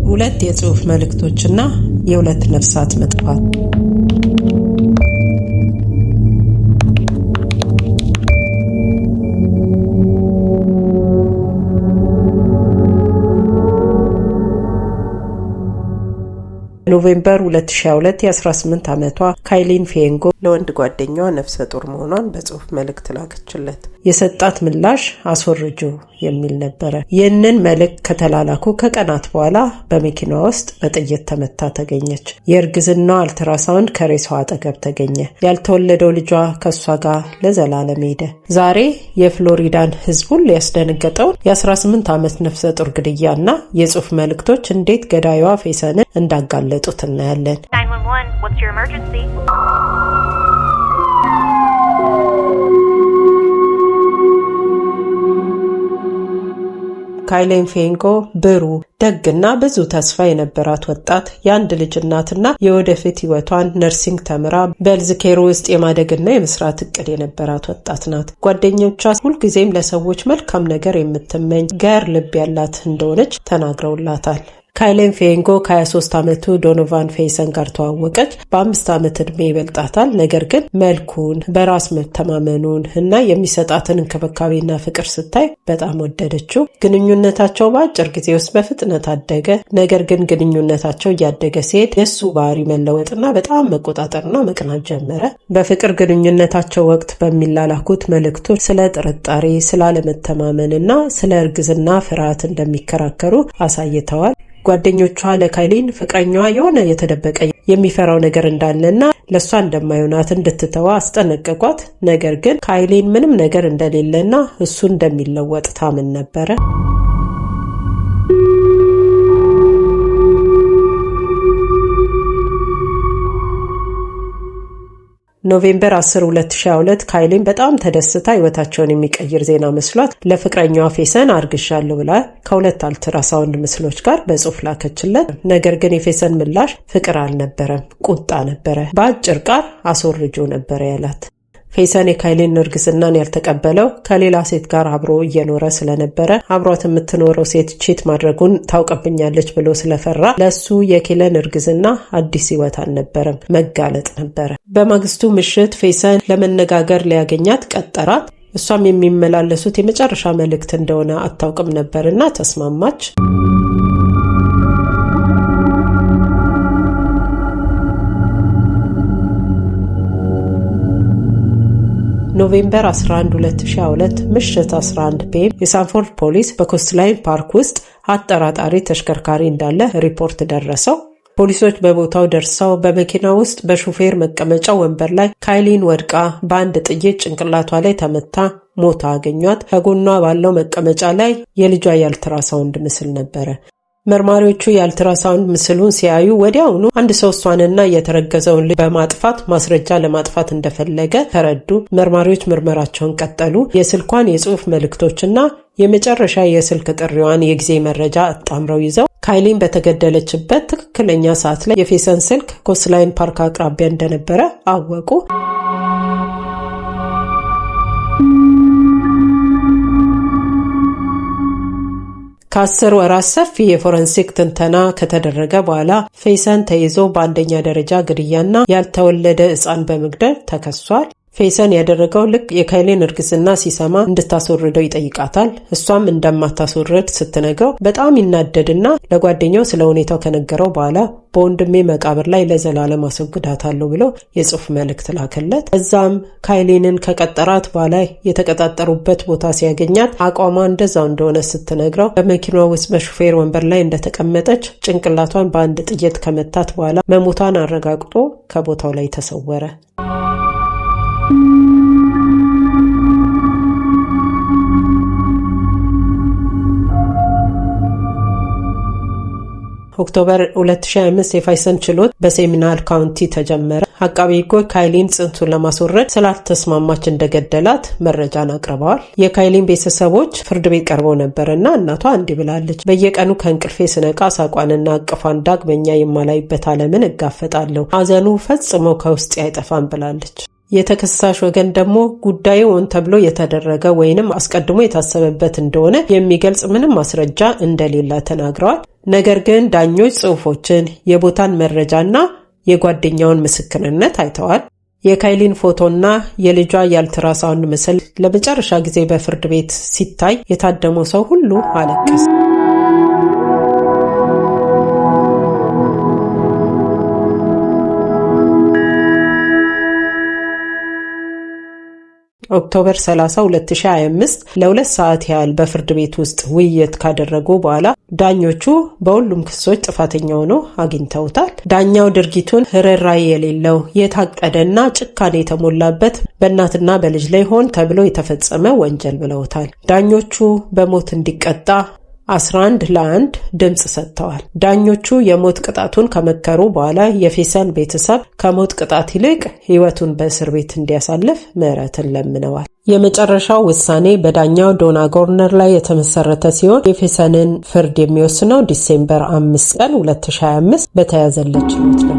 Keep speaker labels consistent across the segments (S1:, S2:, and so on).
S1: ሁለት የጽሑፍ መልእክቶችና የሁለት ነፍሳት መጥፋት። ኖቬምበር 2022 የ18 ዓመቷ ካይሊን ፌንጎ ለወንድ ጓደኛዋ ነፍሰ ጡር መሆኗን በጽሑፍ መልእክት ላከችለት። የሰጣት ምላሽ አስወርጆ የሚል ነበር። ይህንን መልእክት ከተላላኩ ከቀናት በኋላ በመኪናዋ ውስጥ በጥይት ተመታ ተገኘች። የእርግዝናዋ አልትራሳውንድ ከሬሳዋ አጠገብ ተገኘ። ያልተወለደው ልጇ ከሷ ጋር ለዘላለም ሄደ። ዛሬ የፍሎሪዳን ሕዝብ ሁሉ ያስደነገጠውን የ18 ዓመት ነፍሰ ጡር ግድያና የጽሑፍ መልእክቶች እንዴት ገዳዩዋ ፌሰንን እንዳጋለጡት እናያለን።
S2: 911, what's your emergency?
S1: ካይሊን ፌንጎ ብሩህ፣ ደግና ብዙ ተስፋ የነበራት ወጣት የአንድ ልጅ እናትና የወደፊት ህይወቷን ነርሲንግ ተምራ በሄልዝኬር ውስጥ የማደግና የመስራት እቅድ የነበራት ወጣት ናት። ጓደኞቿ ሁልጊዜም ለሰዎች መልካም ነገር የምትመኝ ገር ልብ ያላት እንደሆነች ተናግረውላታል። ካይሊን ፌንጎ ከ23 ዓመቱ ዶኖቫን ፌሰን ጋር ተዋወቀች። በ5 ዓመት ዕድሜ ይበልጣታል። ነገር ግን መልኩን፣ በራስ መተማመኑን እና የሚሰጣትን እንክብካቤና ፍቅር ስታይ በጣም ወደደችው። ግንኙነታቸው በአጭር ጊዜ ውስጥ በፍጥነት አደገ። ነገር ግን ግንኙነታቸው እያደገ ሲሄድ የእሱ ባህሪ መለወጥና በጣም መቆጣጠርና መቅናት ጀመረ። በፍቅር ግንኙነታቸው ወቅት በሚላላኩት መልእክቶች ስለ ጥርጣሬ፣ ስላለመተማመንና ስለ እርግዝና ፍርሃት እንደሚከራከሩ አሳይተዋል። ጓደኞቿ ለካይሊን ፍቅረኛዋ የሆነ የተደበቀ የሚፈራው ነገር እንዳለና ለሷ እንደማይሆናት እንድትተዋ አስጠነቀቋት። ነገር ግን ካይሊን ምንም ነገር እንደሌለና እሱ እንደሚለወጥ ታምን ነበረ። ኖቬምበር 10 2022 ካይሊን በጣም ተደስታ ህይወታቸውን የሚቀይር ዜና መስሏት ለፍቅረኛዋ ፌሰን አርግሻለሁ ብላ ከሁለት አልትራሳውንድ ምስሎች ጋር በጽሑፍ ላከችለት። ነገር ግን የፌሰን ምላሽ ፍቅር አልነበረም፣ ቁጣ ነበረ። በአጭር ቃል አስወርጆ ነበረ ያላት። ፌሰን የካይሊን እርግዝናን ያልተቀበለው ከሌላ ሴት ጋር አብሮ እየኖረ ስለነበረ አብሯት የምትኖረው ሴት ቺት ማድረጉን ታውቅብኛለች ብሎ ስለፈራ ለሱ የኬለን እርግዝና አዲስ ህይወት አልነበረም፣ መጋለጥ ነበረ። በማግስቱ ምሽት ፌሰን ለመነጋገር ሊያገኛት ቀጠራት። እሷም የሚመላለሱት የመጨረሻ መልእክት እንደሆነ አታውቅም ነበርና ተስማማች። ኖቬምበር 11 2022 ምሽት 11 ፒኤም የሳንፎርድ ፖሊስ በኮስትላይን ፓርክ ውስጥ አጠራጣሪ ተሽከርካሪ እንዳለ ሪፖርት ደረሰው። ፖሊሶች በቦታው ደርሰው በመኪና ውስጥ በሹፌር መቀመጫ ወንበር ላይ ካይሊን ወድቃ በአንድ ጥይት ጭንቅላቷ ላይ ተመታ ሞታ አገኟት። ከጎኗ ባለው መቀመጫ ላይ የልጇ የአልትራሳውንድ ምስል ነበረ። መርማሪዎቹ የአልትራሳውንድ ምስሉን ሲያዩ ወዲያውኑ አንድ ሰው እሷንና የተረገዘውን ልጅ በማጥፋት ማስረጃ ለማጥፋት እንደፈለገ ተረዱ። መርማሪዎች ምርመራቸውን ቀጠሉ። የስልኳን የጽሑፍ መልእክቶችና የመጨረሻ የስልክ ጥሪዋን የጊዜ መረጃ አጣምረው ይዘው ካይሊን በተገደለችበት ትክክለኛ ሰዓት ላይ የፌሰን ስልክ ኮስትላይን ፓርክ አቅራቢያ እንደነበረ አወቁ። ከ10 ወራት ሰፊ የፎረንሲክ ትንተና ከተደረገ በኋላ ፌሰን ተይዞ በአንደኛ ደረጃ ግድያና ያልተወለደ ሕፃን በመግደል ተከሷል። ፌሰን ያደረገው ልክ የካይሊን እርግዝና ሲሰማ እንድታስወርደው ይጠይቃታል። እሷም እንደማታስወርድ ስትነግረው በጣም ይናደድና ለጓደኛው ስለ ሁኔታው ከነገረው በኋላ በወንድሜ መቃብር ላይ ለዘላለም አስወግዳታለሁ ብሎ የጽሑፍ መልእክት ላከለት። እዛም ካይሊንን ከቀጠራት በኋላ የተቀጣጠሩበት ቦታ ሲያገኛት አቋሟ እንደዛው እንደሆነ ስትነግረው በመኪናዋ ውስጥ በሹፌር ወንበር ላይ እንደተቀመጠች ጭንቅላቷን በአንድ ጥይት ከመታት በኋላ መሞቷን አረጋግጦ ከቦታው ላይ ተሰወረ። ኦክቶበር 2025 የፌሰን ችሎት በሴሚናል ካውንቲ ተጀመረ። አቃቤ ሕጎች ካይሊን ጽንሱን ለማስወረድ ስላልተስማማች እንደገደላት መረጃን አቅርበዋል። የካይሊን ቤተሰቦች ፍርድ ቤት ቀርበው ነበርና እናቷ እንዲህ ብላለች። በየቀኑ ከእንቅልፌ ስነቃ ሳቋንና አቅፏን ዳግመኛ የማላይበት ዓለምን እጋፈጣለሁ። ሐዘኑ ፈጽሞ ከውስጥ አይጠፋም ብላለች። የተከሳሽ ወገን ደግሞ ጉዳዩ ሆን ተብሎ የተደረገ ወይንም አስቀድሞ የታሰበበት እንደሆነ የሚገልጽ ምንም ማስረጃ እንደሌለ ተናግረዋል። ነገር ግን ዳኞች ጽሑፎችን፣ የቦታን መረጃና የጓደኛውን ምስክርነት አይተዋል። የካይሊን ፎቶና የልጇ የአልትራሳውንድ ምስል ለመጨረሻ ጊዜ በፍርድ ቤት ሲታይ የታደመው ሰው ሁሉ አለቀሰ። ኦክቶበር 30 2025 ለ2 ሰዓት ያህል በፍርድ ቤት ውስጥ ውይይት ካደረጉ በኋላ ዳኞቹ በሁሉም ክሶች ጥፋተኛ ሆነው አግኝተውታል። ዳኛው ድርጊቱን ርኅራኄ የሌለው የታቀደና ጭካኔ የተሞላበት በእናትና በልጅ ላይ ሆን ተብሎ የተፈጸመ ወንጀል ብለውታል። ዳኞቹ በሞት እንዲቀጣ 11 ለ1 ድምጽ ሰጥተዋል። ዳኞቹ የሞት ቅጣቱን ከመከሩ በኋላ የፌሰን ቤተሰብ ከሞት ቅጣት ይልቅ ሕይወቱን በእስር ቤት እንዲያሳልፍ ምህረትን ለምነዋል። የመጨረሻው ውሳኔ በዳኛው ዶና ጎርነር ላይ የተመሰረተ ሲሆን የፌሰንን ፍርድ የሚወስነው ዲሴምበር 5 ቀን 2025 በተያዘለት ችሎት ነው።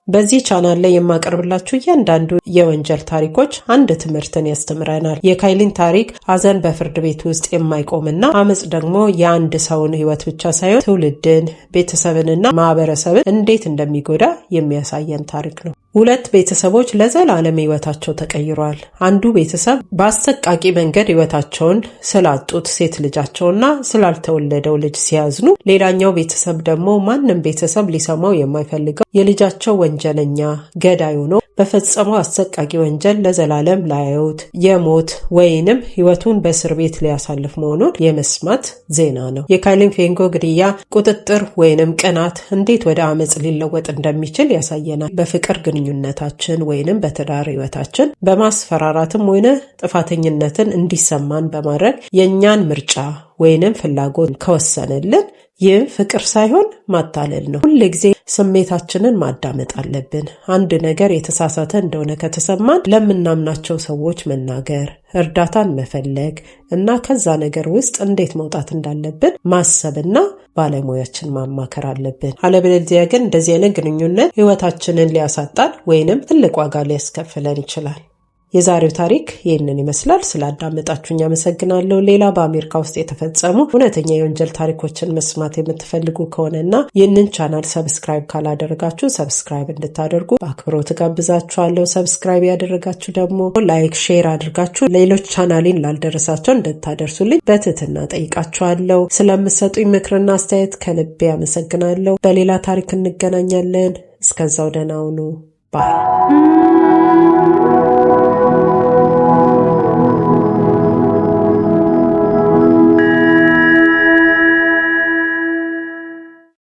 S1: በዚህ ቻናል ላይ የማቀርብላችሁ እያንዳንዱ የወንጀል ታሪኮች አንድ ትምህርትን ያስተምረናል። የካይሊን ታሪክ ሐዘን በፍርድ ቤት ውስጥ የማይቆምና አመጽ ደግሞ የአንድ ሰውን ሕይወት ብቻ ሳይሆን ትውልድን፣ ቤተሰብንና ማህበረሰብን እንዴት እንደሚጎዳ የሚያሳየን ታሪክ ነው። 2 ቤተሰቦች ለዘላለም ሕይወታቸው ተቀይሯል። አንዱ ቤተሰብ በአሰቃቂ መንገድ ሕይወታቸውን ስላጡት ሴት ልጃቸውና ስላልተወለደው ልጅ ሲያዝኑ፣ ሌላኛው ቤተሰብ ደግሞ ማንም ቤተሰብ ሊሰማው የማይፈልገው የልጃቸው ወንጀለኛ ገዳይ ሆኖ በፈጸመው አሰቃቂ ወንጀል ለዘላለም ላያዩት የሞት ወይንም ሕይወቱን በእስር ቤት ሊያሳልፍ መሆኑን የመስማት ዜና ነው። የካይሊን ፌንጎ ግድያ ቁጥጥር ወይንም ቅናት እንዴት ወደ አመጽ ሊለወጥ እንደሚችል ያሳየናል። በፍቅር ግንኙነታችን ወይንም በትዳር ሕይወታችን በማስፈራራትም ሆነ ጥፋተኝነትን እንዲሰማን በማድረግ የእኛን ምርጫ ወይንም ፍላጎት ከወሰነልን ይህ ፍቅር ሳይሆን ማታለል ነው። ሁል ጊዜ ስሜታችንን ማዳመጥ አለብን። አንድ ነገር የተሳሳተ እንደሆነ ከተሰማን ለምናምናቸው ሰዎች መናገር፣ እርዳታን መፈለግ እና ከዛ ነገር ውስጥ እንዴት መውጣት እንዳለብን ማሰብና ባለሙያችን ማማከር አለብን። አለበለዚያ ግን እንደዚህ አይነት ግንኙነት ሕይወታችንን ሊያሳጣን ወይንም ትልቅ ዋጋ ሊያስከፍለን ይችላል። የዛሬው ታሪክ ይህንን ይመስላል። ስላዳመጣችሁኝ አመሰግናለሁ። ሌላ በአሜሪካ ውስጥ የተፈጸሙ እውነተኛ የወንጀል ታሪኮችን መስማት የምትፈልጉ ከሆነና ይህንን ቻናል ሰብስክራይብ ካላደረጋችሁ ሰብስክራይብ እንድታደርጉ በአክብሮት ጋብዛችኋለሁ። ሰብስክራይብ ያደረጋችሁ ደግሞ ላይክ፣ ሼር አድርጋችሁ ሌሎች ቻናሌን ላልደረሳቸው እንድታደርሱልኝ በትህትና ጠይቃችኋለሁ። ስለምትሰጡኝ ምክርና አስተያየት ከልቤ አመሰግናለሁ። በሌላ ታሪክ እንገናኛለን። እስከዛው ደህና ሁኑ። ባይ